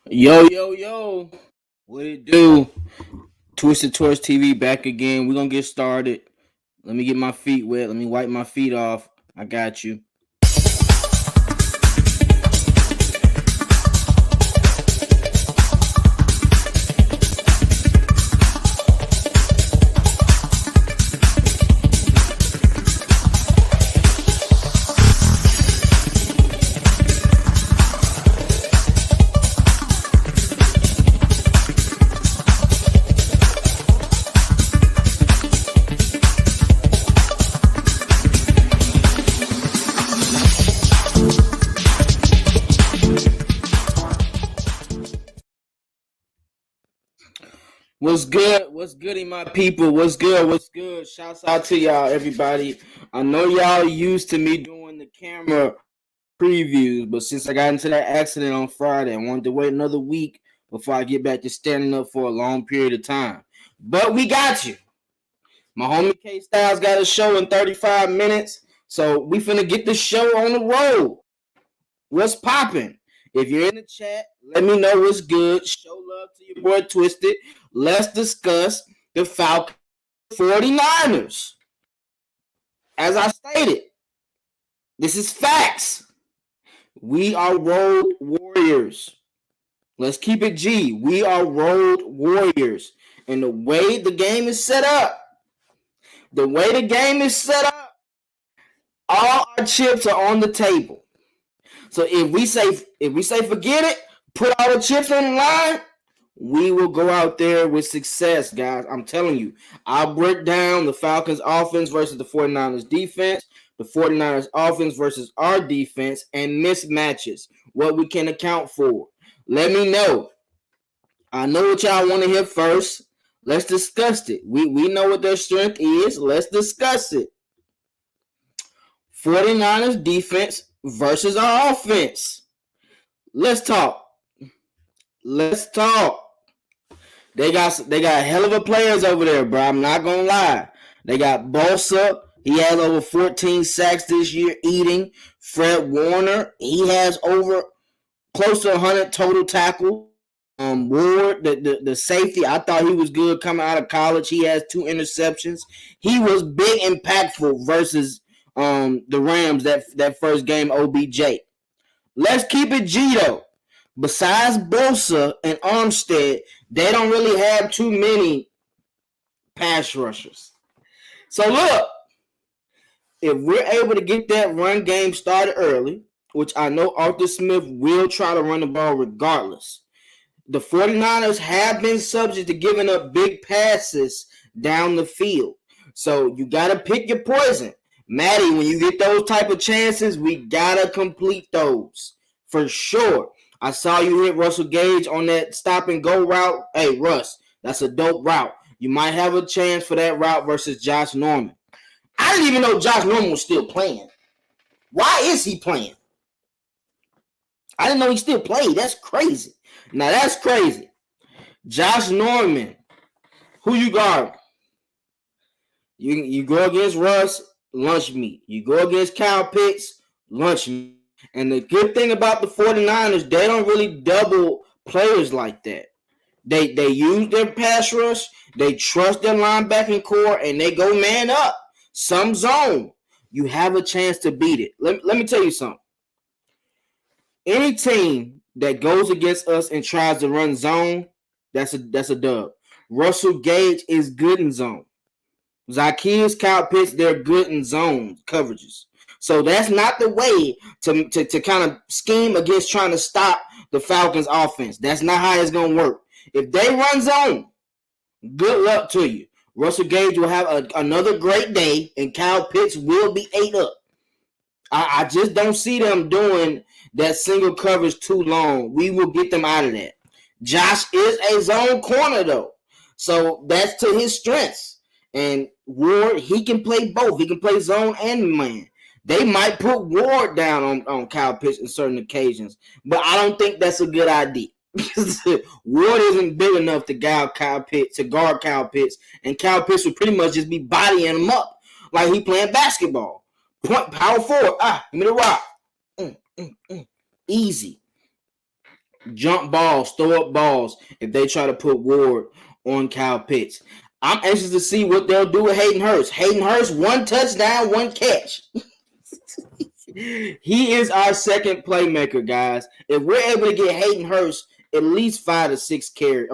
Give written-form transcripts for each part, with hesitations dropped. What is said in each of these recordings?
Yo, yo, yo. What it do? Twisted Tours TV back again. We're going to get started. Let me get my feet wet. Let me wipe my feet off. I got you. What's good? What's goody, my people? What's good? What's good? Shouts out to y'all, everybody. I know y'all used to me doing the camera previews, but since I got into that accident on Friday, I wanted to wait another week before I get back to standing up for a long period of time. But we got you. My homie K Styles got a show in 35 minutes, so we finna get the show on the road. What's popping? If you're in the chat, let me know what's good. Show love to your boy Twisted. Let's discuss the Falcons 49ers. As I stated, this is facts. We are road warriors. Let's keep it G. We are road warriors. And the way the game is set up, all our chips are on the table. So if we say forget it, put all the chips on the line, we will go out there with success, guys. I'm telling you. I'll break down the Falcons offense versus the 49ers defense, the 49ers offense versus our defense, and mismatches, what we can account for. Let me know. I know what y'all want to hear first. Let's discuss it. We know what their strength is. Let's discuss it. 49ers defense versus our offense. Let's talk. They got hell of a players over there, bro. I'm not gonna lie. They got Bosa. He has over 14 sacks this year eating. Fred Warner, he has over close to 100 total tackles. Ward, the safety, I thought he was good coming out of college. He has 2 interceptions. He was big impactful versus the Rams that first game, OBJ. Let's keep it G though. Besides Bosa and Armstead, they don't really have too many pass rushers. So look, if we're able to get that run game started early, which I know Arthur Smith will try to run the ball regardless, the 49ers have been subject to giving up big passes down the field. So you got to pick your poison. Maddie, when you get those type of chances, we got to complete those for sure. I saw you hit Russell Gage on that stop and go route. Hey, Russ, that's a dope route. You might have a chance for that route versus Josh Norman. I didn't even know Josh Norman was still playing. Why is he playing? I didn't know he still played. That's crazy. Now, that's crazy. Josh Norman, who you guard? You go against Russ, lunch meat. You go against Kyle Pitts, lunch meat. And the good thing about the 49ers, they don't really double players like that. They use their pass rush, they trust their linebacking core, and they go man up. Some zone. You have a chance to beat it. Let me tell you something. Any team that goes against us and tries to run zone, that's a dub. Russell Gage is good in zone. Zacchaeus, Kyle Pitts, they're good in zone coverages. So that's not the way to kind of scheme against trying to stop the Falcons offense. That's not how it's going to work. If they run zone, good luck to you. Russell Gage will have another great day, and Kyle Pitts will be ate up. I just don't see them doing that single coverage too long. We will get them out of that. Josh is a zone corner, though. So that's to his strengths. And Ward, he can play both. He can play zone and man. They might put Ward down on Kyle Pitts in certain occasions, but I don't think that's a good idea. Ward isn't big enough to guard Kyle Pitts, and Kyle Pitts would pretty much just be bodying him up like he playing basketball. Point, power forward. Give me the rock. Easy. jump balls, throw up balls if they try to put Ward on Kyle Pitts. I'm anxious to see what they'll do with Hayden Hurst. Hayden Hurst, 1 touchdown, 1 catch. He is our second playmaker, guys. If we're able to get Hayden Hurst at least 5 to 6 carries,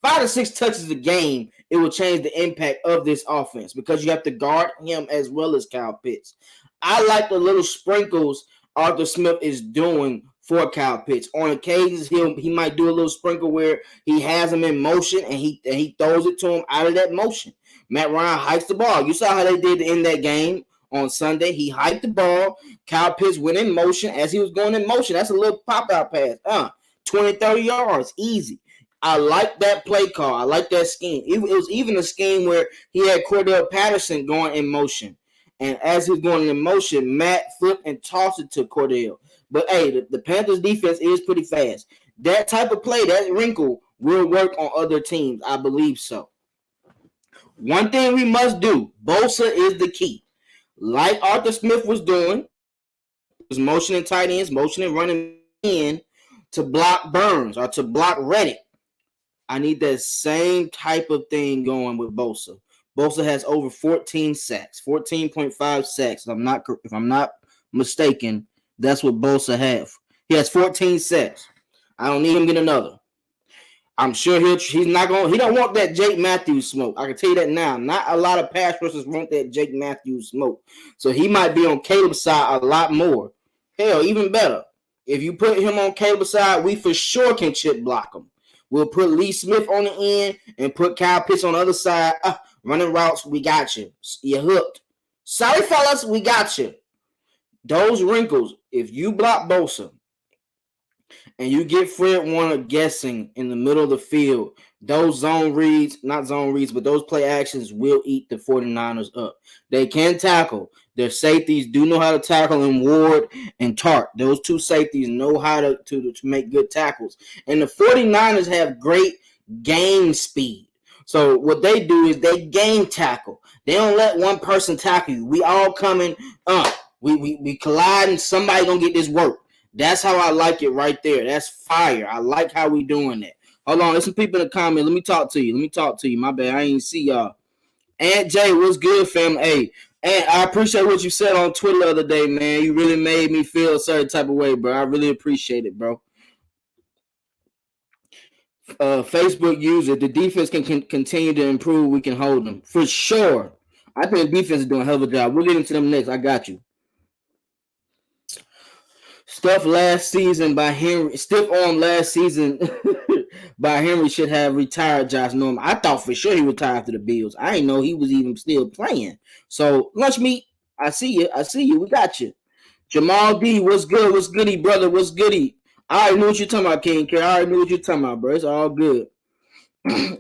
5 to 6 touches a game, it will change the impact of this offense because you have to guard him as well as Kyle Pitts. I like the little sprinkles Arthur Smith is doing for Kyle Pitts. On occasions, he might do a little sprinkle where he has him in motion and he throws it to him out of that motion. Matt Ryan hikes the ball. You saw how they did in that game on Sunday. He hiked the ball. Kyle Pitts went in motion. As he was going in motion, that's a little pop-out pass. 20, 30 yards, easy. I like that play call. I like that scheme. It was even a scheme where he had Cordell Patterson going in motion. And as he was going in motion, Matt flipped and tossed it to Cordell. But, hey, the Panthers' defense is pretty fast. That type of play, that wrinkle, will work on other teams. I believe so. One thing we must do, Bosa is the key. Like Arthur Smith was doing, was motioning tight ends, motioning running in to block Burns or to block Reddick. I need that same type of thing going with Bosa. Bosa has over 14 sacks, 14.5 sacks. If I'm not mistaken, that's what Bosa has. He has 14 sacks. I don't need him to get another. I'm sure he don't want that Jake Matthews smoke. I can tell you that now. Not a lot of pass rushers want that Jake Matthews smoke. So he might be on Caleb's side a lot more. Hell, even better. If you put him on Caleb's side, we for sure can chip block him. We'll put Lee Smith on the end and put Kyle Pitts on the other side. Running routes, we got you. You're hooked. Sorry, fellas, we got you. Those wrinkles, if you block Bosa and you get Fred Warner guessing in the middle of the field, those but those play actions will eat the 49ers up. They can tackle. Their safeties do know how to tackle in Ward and Tart. Those two safeties know how to make good tackles. And the 49ers have great game speed. So what they do is they game tackle. They don't let one person tackle you. We all coming up. We collide and somebody gonna get this work. That's how I like it right there. That's fire. I like how we doing that. Hold on, there's some people in the comments. Let me talk to you. My bad, I ain't see y'all. Aunt Jay, what's good, fam? Hey, and I appreciate what you said on Twitter the other day, man. You really made me feel a certain type of way, bro. I really appreciate it, bro. Facebook user, the defense can continue to improve. We can hold them for sure. I think the defense is doing a hell of a job. We'll get into them next. I got you. Stuff last season by Henry. Stiff arm last season by Henry should have retired Josh Norman. I thought for sure he retired after the Bills. I didn't know he was even still playing. So, Lunch Meat, I see you. We got you. Jamal D, what's good? What's goody, brother? What's goody? I already knew what you're talking about, King K. I already knew what you're talking about, bro. It's all good.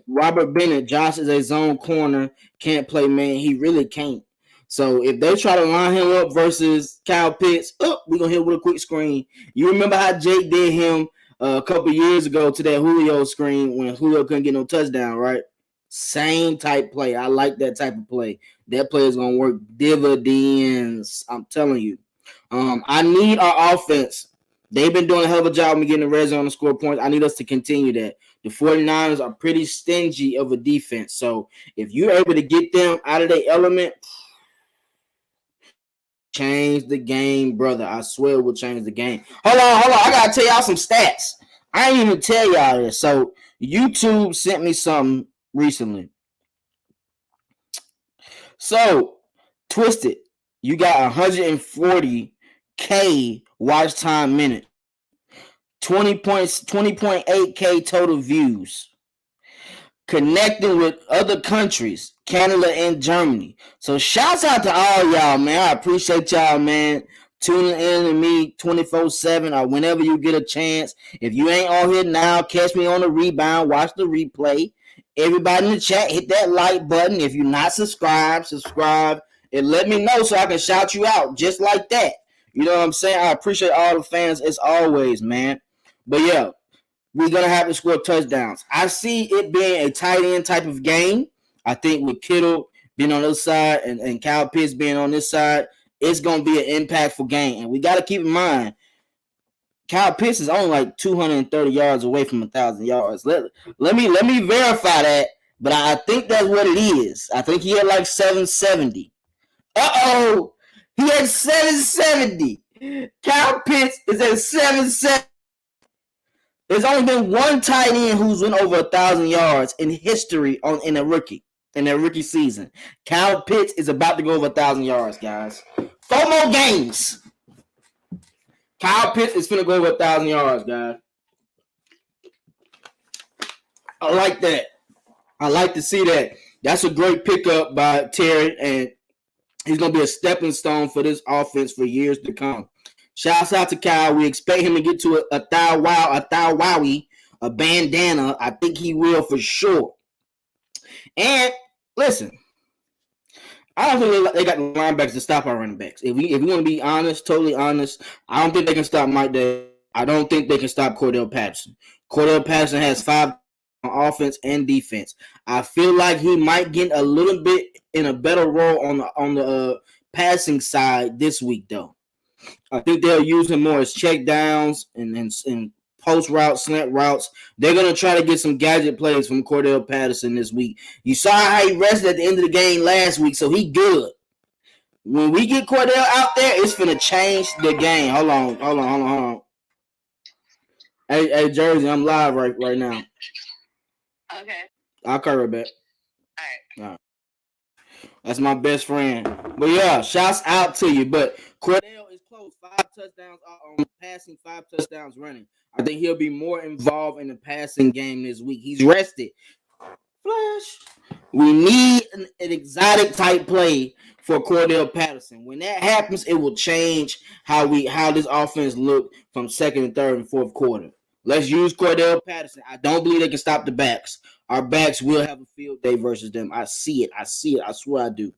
Robert Bennett, Josh is a zone corner. Can't play, man. He really can't. So if they try to line him up versus Kyle Pitts, we're going to hit with a quick screen. You remember how Jake did him a couple years ago to that Julio screen when Julio couldn't get no touchdown, right? Same type play. I like that type of play. That play is going to work dividends. I'm telling you. I need our offense. They've been doing a hell of a job of getting the red zone to score points. I need us to continue that. The 49ers are pretty stingy of a defense. So if you're able to get them out of their element, change the game, brother. I swear we'll change the game. Hold on. I got to tell y'all some stats. I ain't even tell y'all this. So YouTube sent me something recently. So, Twisted, you got 140K watch time minutes. 20.8K total views. Connecting with other countries, Canada and Germany. So shouts out to all y'all, man. I appreciate y'all, man. Tuning in to me 24/7 or whenever you get a chance. If you ain't on here now, catch me on the rebound. Watch the replay. Everybody in the chat, hit that like button. If you're not subscribed, subscribe and let me know so I can shout you out just like that. You know what I'm saying? I appreciate all the fans as always, man. But yeah, we're going to have to score touchdowns. I see it being a tight end type of game. I think with Kittle being on this side and Kyle Pitts being on this side, it's going to be an impactful game. And we got to keep in mind, Kyle Pitts is only like 230 yards away from 1,000 yards. Let me verify that, but I think that's what it is. I think he had like 770. He had 770. Kyle Pitts is at 770. There's only been one tight end who's went over 1,000 yards in history in a rookie season. Kyle Pitts is about to go over 1,000 yards, guys. 4 more games. Kyle Pitts is finna go over 1,000 yards, guys. I like that. I like to see that. That's a great pickup by Terry, and he's gonna be a stepping stone for this offense for years to come. Shouts out to Kyle. We expect him to get to a thou wowie, a bandana. I think he will for sure. And listen, I don't think they got the linebackers to stop our running backs. If we want to be honest, totally honest, I don't think they can stop Mike Davis. I don't think they can stop Cordell Patterson. Cordell Patterson has 5 on offense and defense. I feel like he might get a little bit in a better role on the passing side this week, though. I think they'll use him more as check downs and post routes, slant routes. They're going to try to get some gadget plays from Cordell Patterson this week. You saw how he rested at the end of the game last week, so he good. When we get Cordell out there, it's going to change the game. Hold on. Hey, Jersey, I'm live right now. Okay. I'll call her back. All right. That's my best friend. But yeah, shouts out to you. But Cordell is close. 5 touchdowns on passing, 5 touchdowns running. I think he'll be more involved in the passing game this week. He's rested. Flash. We need an exotic type play for Cordell Patterson. When that happens, it will change how this offense look from second and third and fourth quarter. Let's use Cordell Patterson. I don't believe they can stop the backs. Our backs will have a field day versus them. I see it. I swear I do.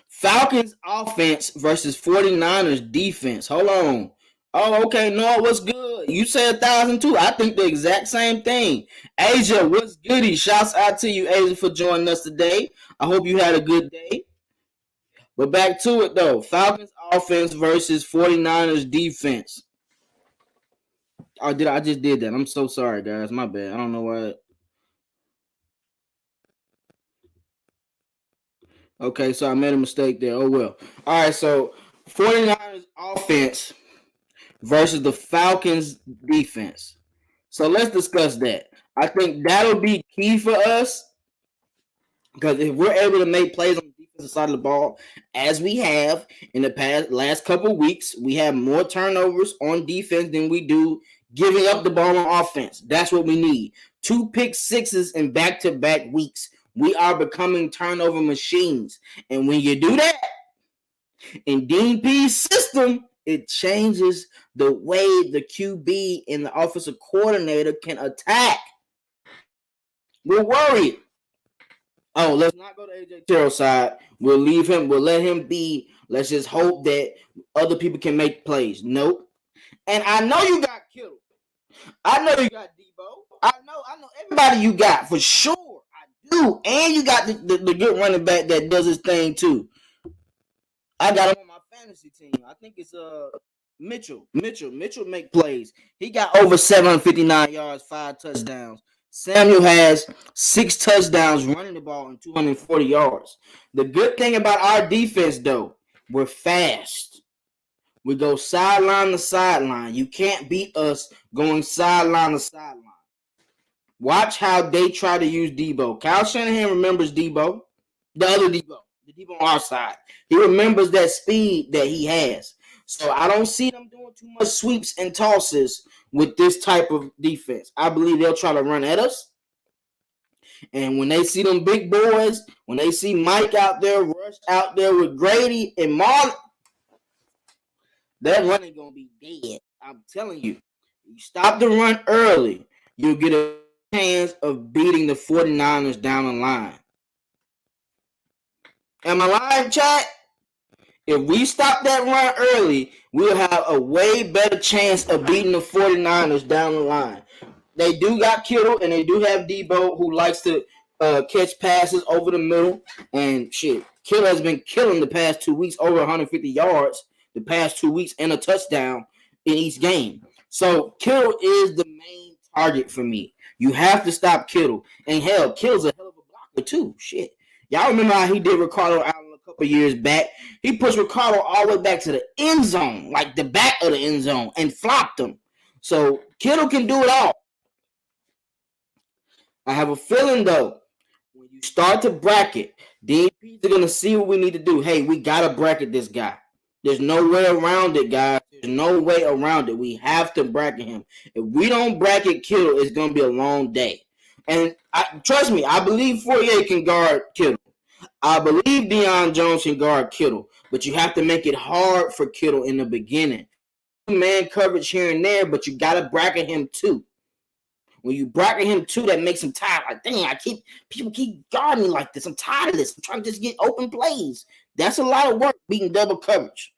Falcons offense versus 49ers defense. Hold on. Oh, okay. No, what's good? You said 1,000 too. I think the exact same thing. Asia, what's goody? Shouts out to you, Asia, for joining us today. I hope you had a good day. But back to it, though. Falcons offense versus 49ers defense. I just did that. I'm so sorry, guys. My bad. I don't know why. Okay, so I made a mistake there. Oh, well. All right, so 49ers offense versus the Falcons defense. So let's discuss that. I think that'll be key for us because if we're able to make plays on the defensive side of the ball, as we have in the last couple of weeks, we have more turnovers on defense than we do giving up the ball on offense. That's what we need. 2 pick sixes in back-to-back weeks. We are becoming turnover machines. And when you do that, in Dean P's system, it changes the way the QB and the offensive coordinator can attack. We're worried. Oh, let's not go to AJ Terrell's side. We'll leave him. We'll let him be. Let's just hope that other people can make plays. Nope. And I know you got Kittle. I know you got Debo. I know everybody you got for sure. I do. And you got the good running back that does his thing too. I got him on my fantasy team. I think it's Mitchell. Mitchell make plays. He got over 759 yards, 5 touchdowns. Samuel has 6 touchdowns running the ball and 240 yards. The good thing about our defense, though, we're fast. We go sideline to sideline. You can't beat us going sideline to sideline. Watch how they try to use Debo. Kyle Shanahan remembers Debo, the other Debo, the Debo on our side. He remembers that speed that he has. So I don't see them doing too much sweeps and tosses with this type of defense. I believe they'll try to run at us. And when they see them big boys, when they see Mike out there, Rush out there with Grady and Marlon, that run ain't going to be dead. I'm telling you. You stop the run early, you'll get a chance of beating the 49ers down the line. Am I lying, chat? If we stop that run early, we'll have a way better chance of beating the 49ers down the line. They do got Kittle, and they do have Debo, who likes to catch passes over the middle. And shit, Kittle has been killing the past 2 weeks, over 150 yards. the past 2 weeks and a touchdown in each game. So Kittle is the main target for me. You have to stop Kittle. And hell, Kittle's a hell of a blocker too. Shit. Y'all remember how he did Ricardo Allen a couple years back? He pushed Ricardo all the way back to the end zone, like the back of the end zone, and flopped him. So Kittle can do it all. I have a feeling though, when you start to bracket, DPs are gonna see what we need to do. Hey, we gotta bracket this guy. There's no way around it, guys. There's no way around it. We have to bracket him. If we don't bracket Kittle, it's gonna be a long day. And trust me, I believe Fourier can guard Kittle. I believe Deion Jones can guard Kittle, but you have to make it hard for Kittle in the beginning. Man coverage here and there, but you gotta bracket him too. When you bracket him too, that makes him tired. Like, dang, people keep guarding me like this. I'm tired of this. I'm trying to just get open plays. That's a lot of work beating double coverage.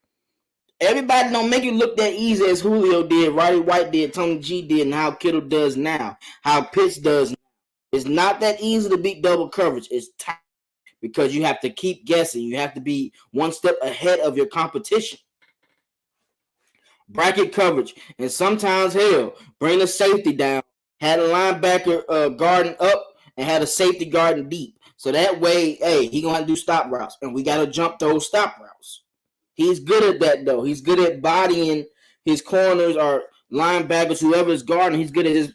Everybody don't make it look that easy as Julio did, Roddy White did, Tony G did, and how Kittle does now, how Pitts does now. It's not that easy to beat double coverage. It's tight because you have to keep guessing. You have to be one step ahead of your competition. Bracket coverage, and sometimes, hell, bring the safety down. Had a linebacker guarding up and had a safety guarding deep. So that way, hey, he gonna have to do stop routes, and we gotta jump those stop routes. He's good at that though. He's good at bodying his corners or linebackers, whoever is guarding. He's good at his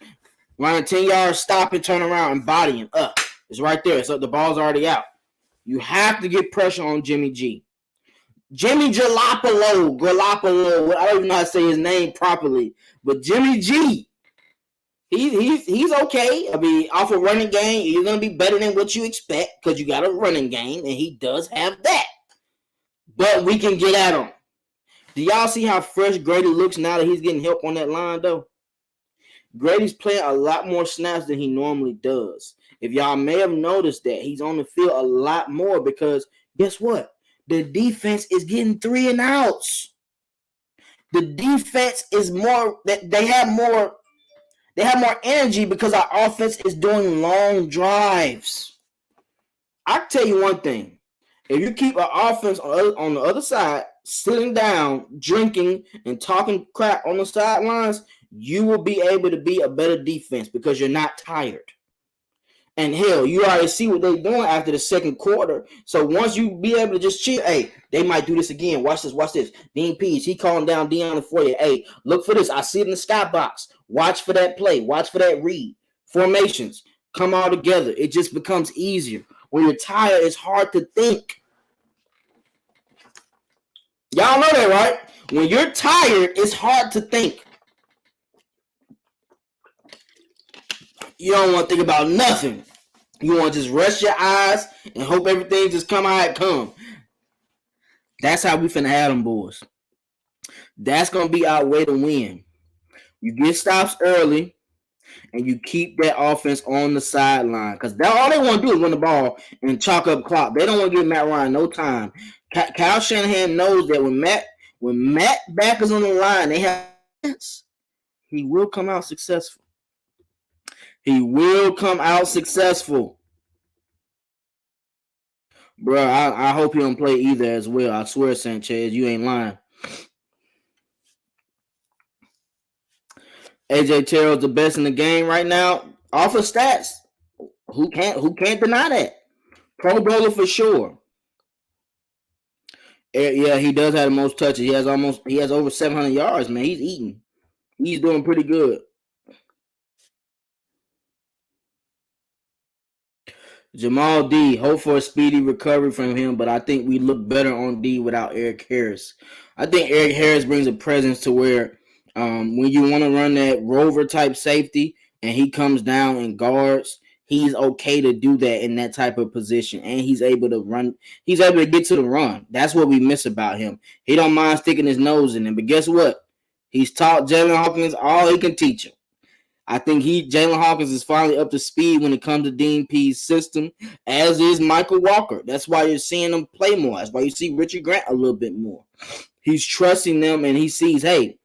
running 10 yards, stop and turn around and bodying up. It's right there. So the ball's already out. You have to get pressure on Jimmy G. Jimmy Garoppolo. I don't even know how to say his name properly, but Jimmy G. He's okay. I mean, off a running game, you're gonna be better than what you expect because you got a running game, and he does have that. But we can get at him. Do y'all see how fresh Grady looks now that he's getting help on that line, though? Grady's playing a lot more snaps than he normally does. If y'all may have noticed that, he's on the field a lot more because guess what? The defense is getting 3 and outs. The defense is more that they have more energy because our offense is doing long drives. I can tell you one thing. If you keep our offense on the other side, sitting down, drinking, and talking crap on the sidelines, you will be able to be a better defense because you're not tired. And hell, you already see what they're doing after the second quarter. So once you be able to just chill, hey, they might do this again. Watch this. Dean Pease, he calling down Deion for you. Hey, look for this. I see it in the skybox. Watch for that play. Watch for that read. Formations come all together. It just becomes easier. When you're tired, it's hard to think. Y'all know that, right? When you're tired, it's hard to think. You don't want to think about nothing. You want to just rest your eyes and hope everything just come how it come. That's how we finna have them boys. That's going to be our way to win. You get stops early, and you keep that offense on the sideline. Because all they want to do is run the ball and chalk up clock. They don't want to give Matt Ryan no time. Kyle Shanahan knows that when Matt back is on the line, they have chance. He will come out successful. Bro, I hope he don't play either as well. I swear, Sanchez, you ain't lying. AJ Terrell's the best in the game right now. Off of stats, who can't deny that? Pro Bowler for sure. Yeah, he does have the most touches. He has over 700 yards, man. He's eating. He's doing pretty good. Jamal D, hope for a speedy recovery from him, but I think we look better on D without Eric Harris. I think Eric Harris brings a presence to where when you want to run that rover type safety and he comes down and guards, he's okay to do that in that type of position, and he's able to run. He's able to get to the run. That's what we miss about him. He don't mind sticking his nose in it, but guess what? He's taught Jalen Hawkins all he can teach him. I think Jalen Hawkins is finally up to speed when it comes to Dean P's system, as is Michael Walker. That's why you're seeing him play more. That's why you see Richard Grant a little bit more. He's trusting them, and he sees, hey,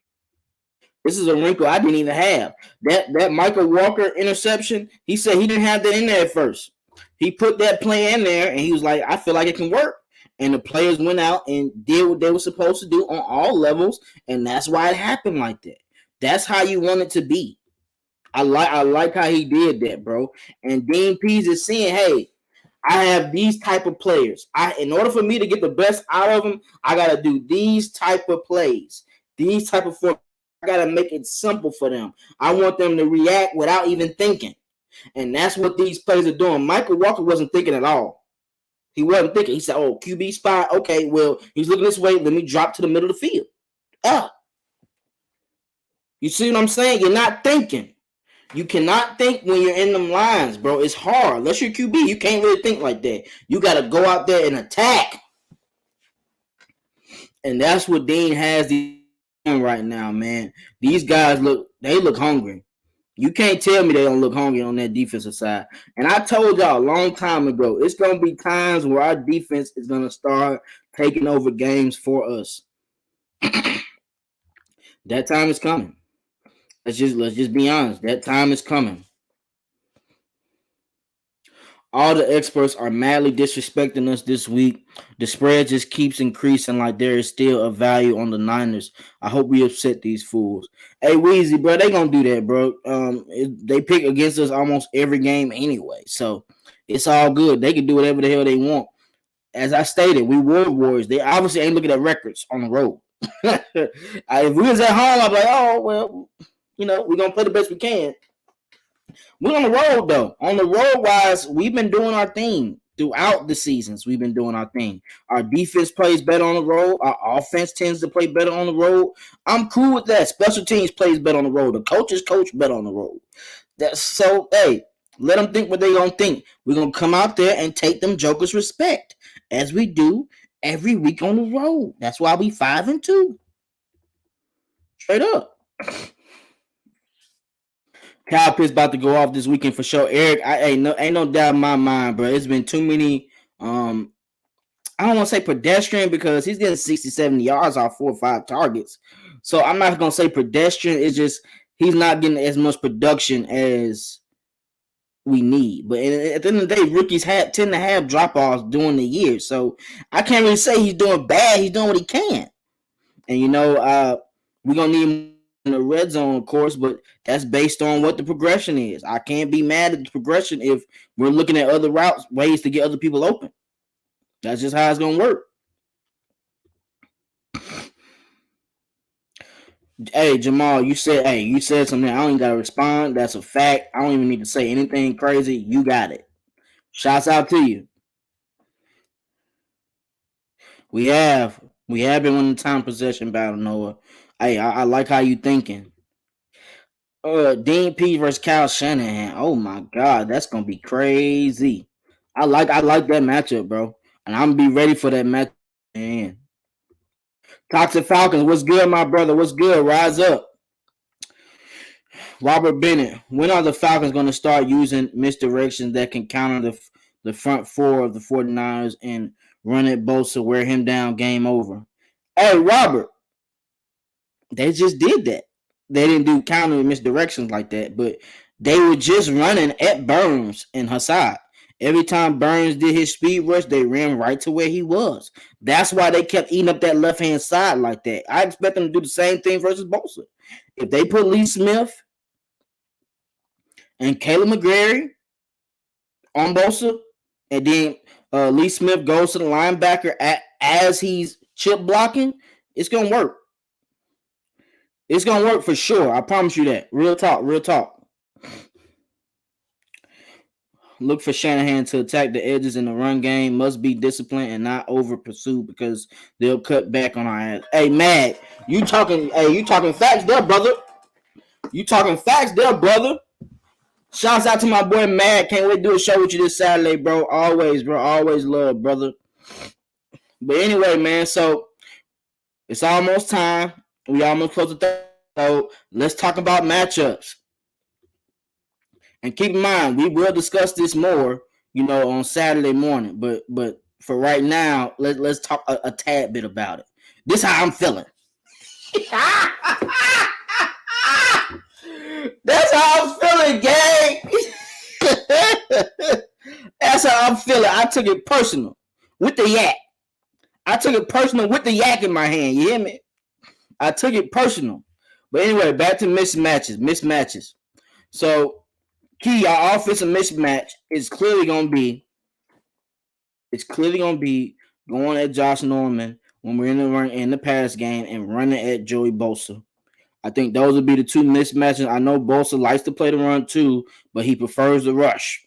this is a wrinkle I didn't even have. That Michael Walker interception, he said he didn't have that in there at first. He put that play in there, and he was like, I feel like it can work. and the players went out and did what they were supposed to do on all levels, and that's why it happened like that. That's how you want it to be. I like how he did that, bro. And Dean Pease is saying, hey, I have these type of players. In order for me to get the best out of them, I gotta do these type of plays, these type of form. I gotta make it simple for them. I want them to react without even thinking, and that's what these players are doing. Michael Walker wasn't thinking at all. He wasn't thinking. He said, "Oh, QB spot. Okay, well, he's looking this way. Let me drop to the middle of the field." Ah, you see what I'm saying? You're not thinking. You cannot think when you're in them lines, bro. It's hard. Unless you're QB, you can't really think like that. You got to go out there and attack. And that's what Dean has right now, man. These guys look hungry. You can't tell me they don't look hungry on that defensive side. And I told y'all a long time ago, it's going to be times where our defense is going to start taking over games for us. That time is coming. Let's just be honest. That time is coming. All the experts are madly disrespecting us this week. The spread just keeps increasing like there is still a value on the Niners. I hope we upset these fools. Hey, Weezy, bro, they gonna do that, bro. They pick against us almost every game anyway, so it's all good. They can do whatever the hell they want. As I stated, we were Warriors. They obviously ain't looking at records on the road. If we was at home, I'd be like, oh, well, we're going to play the best we can. We're on the road, though. On the road wise, we've been doing our thing throughout the seasons. We've been doing our thing. Our defense plays better on the road. Our offense tends to play better on the road. I'm cool with that. Special teams plays better on the road. The coaches coach better on the road. That's so, hey, let them think what they going to think. We're going to come out there and take them jokers respect, as we do every week on the road. That's why we 5-2. Straight up. Kyle Pitts about to go off this weekend for sure. Eric, ain't no doubt in my mind, bro. It's been too many. I don't want to say pedestrian because he's getting 60, 70 yards off 4 or 5 targets. So I'm not gonna say pedestrian. It's just he's not getting as much production as we need. But at the end of the day, rookies tend to have drop offs during the year. So I can't really say he's doing bad. He's doing what he can. And we're gonna need in the red zone, of course, but that's based on what the progression is. I can't be mad at the progression if we're looking at other routes, ways to get other people open. That's just how it's gonna work. Hey Jamal, you said something. I don't even gotta respond. That's a fact. I don't even need to say anything crazy. You got it. Shouts out to you. We have been winning the time possession battle, Noah. Hey, I like how you thinking. Dean P versus Kyle Shanahan. Oh my God, that's gonna be crazy. I like that matchup, bro, and I'm gonna be ready for that match. Man, Toxic Falcons, what's good, my brother? What's good? Rise up, Robert Bennett. When are the Falcons gonna start using misdirections that can counter the front four of the 49ers and run it Bosa, wear him down, game over? Hey, Robert, they just did that. They didn't do counter misdirections like that, but they were just running at Burns and Hassad. Every time Burns did his speed rush, they ran right to where he was. That's why they kept eating up that left-hand side like that. I expect them to do the same thing versus Bosa. If they put Lee Smith and Caleb McGarry on Bosa, and then Lee Smith goes to the linebacker as he's chip blocking, it's going to work. It's going to work for sure. I promise you that. Real talk, real talk. Look for Shanahan to attack the edges in the run game. Must be disciplined and not over pursued because they'll cut back on our ass. Hey, Matt, you talking facts there, brother. You talking facts there, brother. Shouts out to my boy Matt. Can't wait to do a show with you this Saturday, bro. Always, bro. Always love, brother. But anyway, man, so it's almost time. We almost close to 30. So let's talk about matchups. And keep in mind, we will discuss this more, on Saturday morning. But for right now, let's talk a tad bit about it. This is how I'm feeling. That's how I'm feeling, gang. That's how I'm feeling. I took it personal with the yak. I took it personal with the yak in my hand. You hear me? I took it personal. But anyway, back to mismatches. Mismatches. So, key, our offensive mismatch is clearly gonna be going at Josh Norman when we're in the pass game and running at Joey Bosa. I think those would be the two mismatches. I know Bosa likes to play the run too, but he prefers the rush.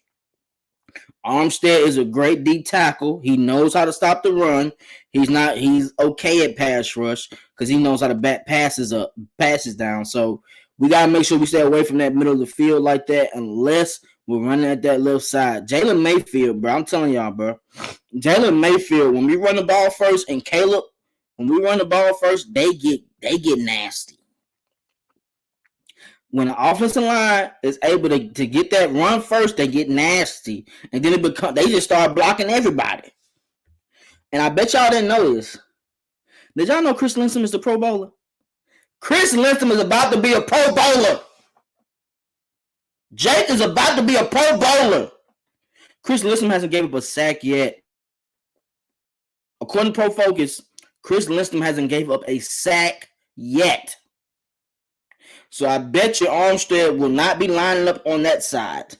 Armstead is a great D tackle. He knows how to stop the run. He's okay at pass rush because he knows how to back passes down. So we gotta make sure we stay away from that middle of the field like that unless we're running at that left side. Jalen Mayfield, bro. I'm telling y'all, bro. Jalen Mayfield, when we run the ball first, and Caleb, when we run the ball first, they get nasty. When the offensive line is able to get that run first, they get nasty, and then they just start blocking everybody. And I bet y'all didn't know this. Did y'all know Chris Lindstrom is the Pro Bowler? Chris Lindstrom is about to be a Pro Bowler. Jake is about to be a Pro Bowler. Chris Lindstrom hasn't gave up a sack yet. According to Pro Focus, Chris Lindstrom hasn't gave up a sack yet. So I bet you Armstead will not be lining up on that side.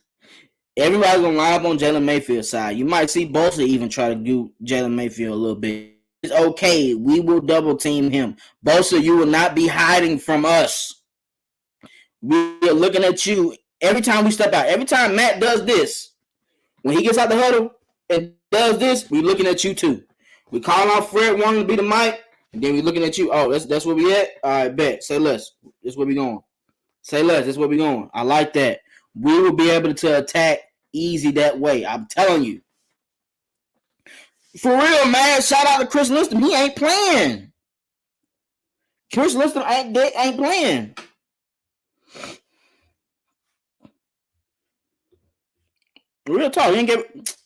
Everybody's going to line up on Jalen Mayfield's side. You might see Bosa even try to do Jalen Mayfield a little bit. It's okay. We will double team him. Bosa, you will not be hiding from us. We are looking at you every time we step out. Every time Matt does this, when he gets out the huddle and does this, we're looking at you too. We call out Fred wanting to be the mic. And then we're looking at you. Oh, that's where we at? All right, bet. Say less. This is where we going. Say less. This is where we going. I like that. We will be able to attack easy that way. I'm telling you. For real, man. Shout out to Chris Lindstrom. He ain't playing. Chris Lindstrom ain't playing. Real talk.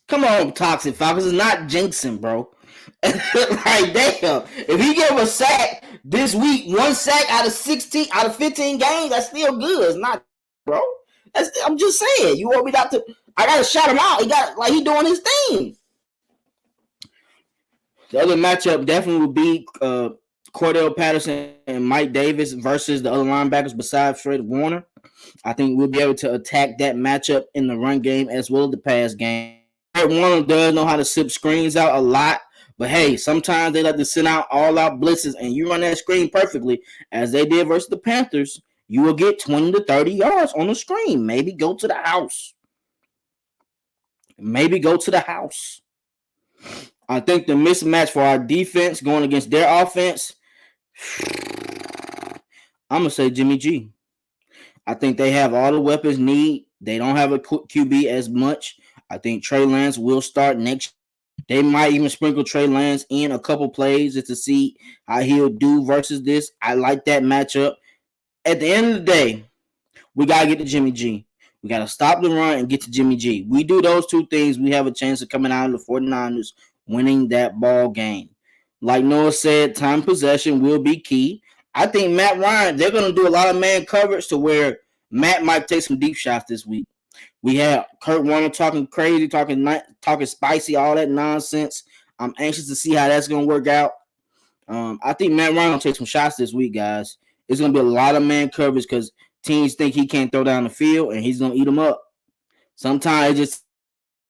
Come on, Toxic Falcons. It's not jinxing, bro. Like, damn. If he gave a sack this week, one sack out of 15 games, that's still good. It's not, bro. I'm just saying. You want me not to? I gotta shout him out. He doing his thing. The other matchup definitely would be Cordell Patterson and Mike Davis versus the other linebackers besides Fred Warner. I think we'll be able to attack that matchup in the run game as well as the pass game. Fred Warner does know how to sip screens out a lot. But hey, sometimes they like to send out all-out blitzes, and you run that screen perfectly, as they did versus the Panthers. You will get 20 to 30 yards on the screen. Maybe go to the house. I think the mismatch for our defense going against their offense, I'm going to say Jimmy G. I think they have all the weapons need. They don't have a QB as much. I think Trey Lance will start next year. They might even sprinkle Trey Lance in a couple plays just to see how he'll do versus this. I like that matchup. At the end of the day, we got to get to Jimmy G. We got to stop the run and get to Jimmy G. We do those two things, we have a chance of coming out of the 49ers winning that ball game. Like Noah said, time possession will be key. I think Matt Ryan, they're going to do a lot of man coverage to where Matt might take some deep shots this week. We have Kurt Warner talking crazy, talking spicy, all that nonsense. I'm anxious to see how that's going to work out. I think Matt Ryan will take some shots this week, guys. It's going to be a lot of man coverage because teams think he can't throw down the field, and he's going to eat them up. Sometimes it's just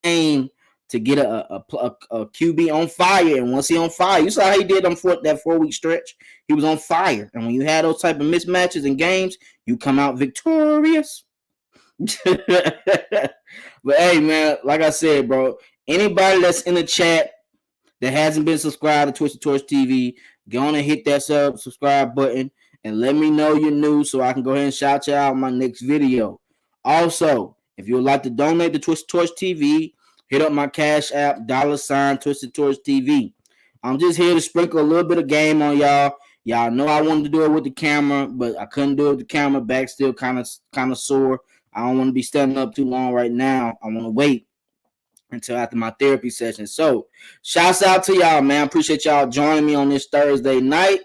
aim to get a QB on fire, and once he's on fire, you saw how he did that 4-week stretch. He was on fire, and when you had those type of mismatches in games, you come out victorious. But hey, man, like I said, bro, anybody that's in the chat that hasn't been subscribed to Twisted Torch TV, go on and hit that subscribe button and let me know you're new so I can go ahead and shout you out in my next video. Also, if you would like to donate to Twisted Torch TV, hit up my Cash App, $ Twisted Torch TV. I'm just here to sprinkle a little bit of game on y'all. Y'all know I wanted to do it with the camera, but I couldn't do it with the camera. Back still kind of sore. I don't want to be standing up too long right now. I want to wait until after my therapy session. So, shouts out to y'all, man. Appreciate y'all joining me on this Thursday night.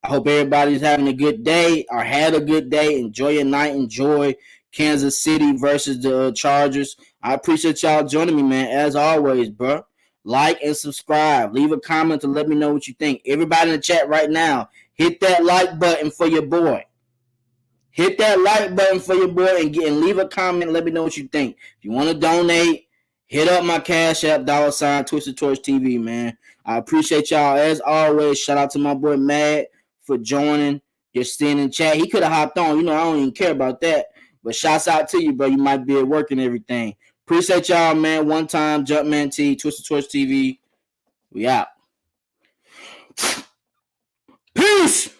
I hope everybody's having a good day or had a good day. Enjoy your night. Enjoy Kansas City versus the Chargers. I appreciate y'all joining me, man. As always, bro. like and subscribe. Leave a comment to let me know what you think. Everybody in the chat right now, hit that like button for your boy. Hit that like button for your boy and leave a comment. Let me know what you think. If you want to donate, hit up my Cash App, $ Twisted Torch TV, man. I appreciate y'all as always. Shout out to my boy Mad for joining. Just staying in chat. He could have hopped on. You know, I don't even care about that. But shouts out to you, bro. You might be at work and everything. Appreciate y'all, man. One time, Jumpman T, Twisted Torch TV. We out. Peace.